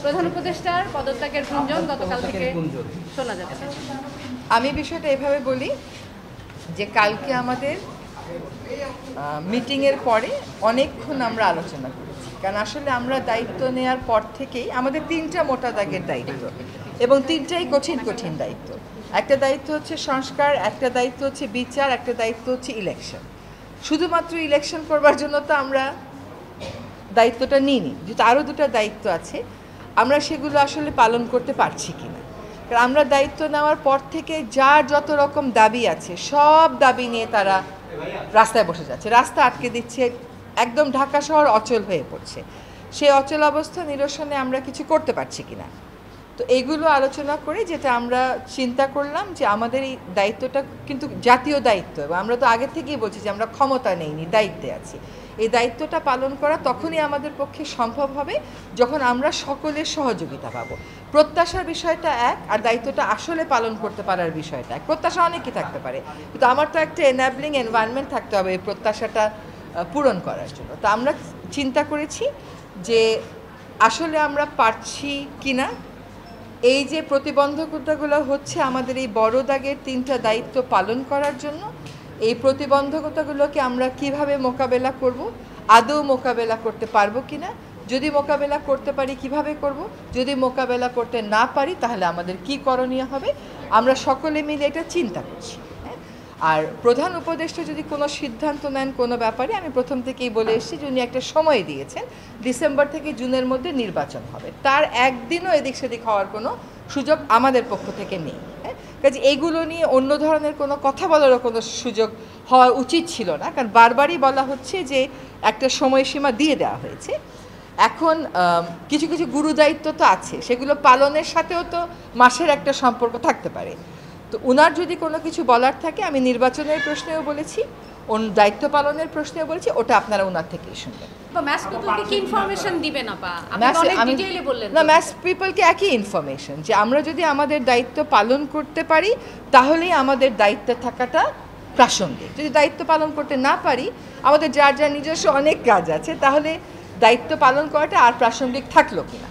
প্রধান উপদেষ্টার পদত্যাগের গুঞ্জন গতকাল থেকে শোনা যাচ্ছে। আমি বিষয়টা এভাবে বলি যে কালকে আমাদের মিটিংয়ের পরে অনেকক্ষণ আমরা আলোচনা করেছি, কারণ আসলে আমরা দায়িত্ব নেওয়ার পর থেকেই আমাদের 3টা মোটা দাগের দায়িত্ব এবং 3টাই কঠিন কঠিন দায়িত্ব। একটা দায়িত্ব হচ্ছে সংস্কার, একটা দায়িত্ব হচ্ছে বিচার, একটা দায়িত্ব হচ্ছে ইলেকশন। শুধুমাত্র ইলেকশন করবার জন্য তো আমরা দায়িত্বটা নিইনি, যেহেতু আরও 2টা দায়িত্ব আছে, আমরা সেগুলো আসলে পালন করতে পারছি কিনা। কারণ আমরা দায়িত্ব নেওয়ার পর থেকে যার যত রকম দাবি আছে সব দাবি নিয়ে তারা রাস্তায় বসে যাচ্ছে, রাস্তা আটকে দিচ্ছে, একদম ঢাকা শহর অচল হয়ে পড়ছে। সেই অচল অবস্থা নিরসনে আমরা কিছু করতে পারছি কিনা, তো এইগুলো আলোচনা করে যেটা আমরা চিন্তা করলাম যে আমাদের এই দায়িত্বটা কিন্তু জাতীয় দায়িত্ব, এবং আমরা তো আগে থেকেই বলছি যে আমরা ক্ষমতা নেইনি, দায়িত্বে আছি। এই দায়িত্বটা পালন করা তখনই আমাদের পক্ষে সম্ভব হবে যখন আমরা সকলের সহযোগিতা পাবো। প্রত্যাশার বিষয়টা এক, আর দায়িত্বটা আসলে পালন করতে পারার বিষয়টা এক। প্রত্যাশা অনেকই থাকতে পারে, কিন্তু আমার তো একটা এনাবলিং এনভায়রনমেন্ট থাকতে হবে এই প্রত্যাশাটা পূরণ করার জন্য। তো আমরা চিন্তা করেছি যে আসলে আমরা পারছি কিনা, এই যে প্রতিবন্ধকতাগুলো হচ্ছে আমাদের এই বড় দাগের 3টা দায়িত্ব পালন করার জন্য, এই প্রতিবন্ধকতাগুলোকে আমরা কিভাবে মোকাবেলা করব, আদৌ মোকাবেলা করতে পারবো কিনা, যদি মোকাবেলা করতে পারি কিভাবে করব, যদি মোকাবেলা করতে না পারি তাহলে আমাদের কি করণীয় হবে, আমরা সকলে মিলে এটা চিন্তা করছি। আর প্রধান উপদেষ্টা যদি কোনো সিদ্ধান্ত নেন কোনো ব্যাপারে, আমি প্রথম থেকেই বলে এসেছি যে উনি একটা সময় দিয়েছেন, ডিসেম্বর থেকে জুনের মধ্যে নির্বাচন হবে, তার একদিনও এদিক সেদিক হওয়ার কোনো সুযোগ আমাদের পক্ষ থেকে নেই। কাজে এইগুলো নিয়ে অন্য ধরনের কোনো কথা বলারও কোনো সুযোগ হওয়া উচিত ছিল না, কারণ বারবারই বলা হচ্ছে যে একটা সময়সীমা দিয়ে দেওয়া হয়েছে। এখন কিছু কিছু গুরু দায়িত্ব তো আছে, সেগুলো পালনের সাথেও তো মাসের একটা সম্পর্ক থাকতে পারে। তো ওনার যদি কোনো কিছু বলার থাকে, আমি নির্বাচনের প্রশ্নেও বলেছি, দায়িত্ব পালনের প্রশ্নেও বলেছি, ওটা আপনারা ওনার থেকেই শুনবেন। ম্যাস পিপলকে একই ইনফরমেশন, যে আমরা যদি আমাদের দায়িত্ব পালন করতে পারি তাহলেই আমাদের দায়িত্বে থাকাটা প্রাসঙ্গিক। যদি দায়িত্ব পালন করতে না পারি, আমাদের যার যার নিজস্ব অনেক কাজ আছে, তাহলে দায়িত্ব পালন করাটা আর প্রাসঙ্গিক থাকলো কিনা।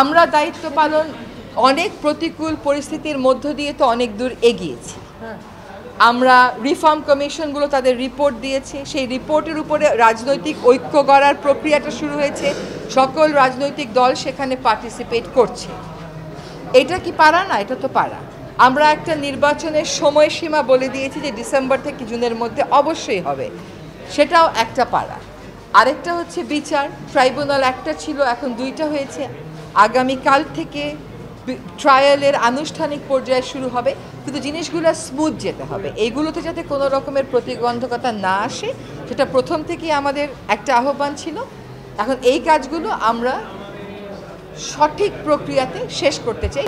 আমরা দায়িত্ব পালন অনেক প্রতিকূল পরিস্থিতির মধ্য দিয়ে তো অনেক দূর এগিয়েছি। আমরা রিফর্ম কমিশনগুলো তাদের রিপোর্ট দিয়েছে, সেই রিপোর্টের উপরে রাজনৈতিক ঐক্য গড়ার প্রক্রিয়াটা শুরু হয়েছে, সকল রাজনৈতিক দল সেখানে পার্টিসিপেট করছে। এটা কি পারা না? এটা তো পারা। আমরা একটা নির্বাচনের সময়সীমা বলে দিয়েছি যে ডিসেম্বর থেকে জুনের মধ্যে অবশ্যই হবে, সেটাও একটা পারা। আরেকটা হচ্ছে বিচার, ট্রাইব্যুনাল একটা ছিল, এখন 2টা হয়েছে। আগামীকাল থেকে ট্রায়ালের আনুষ্ঠানিক পর্যায়ে শুরু হবে, কিন্তু জিনিসগুলো স্মুথ যেতে হবে, এইগুলোতে যাতে কোনো রকমের প্রতিবন্ধকতা না আসে, সেটা প্রথম থেকেই আমাদের একটা আহ্বান ছিল। এখন এই কাজগুলো আমরা সঠিক প্রক্রিয়াতে শেষ করতে চাই।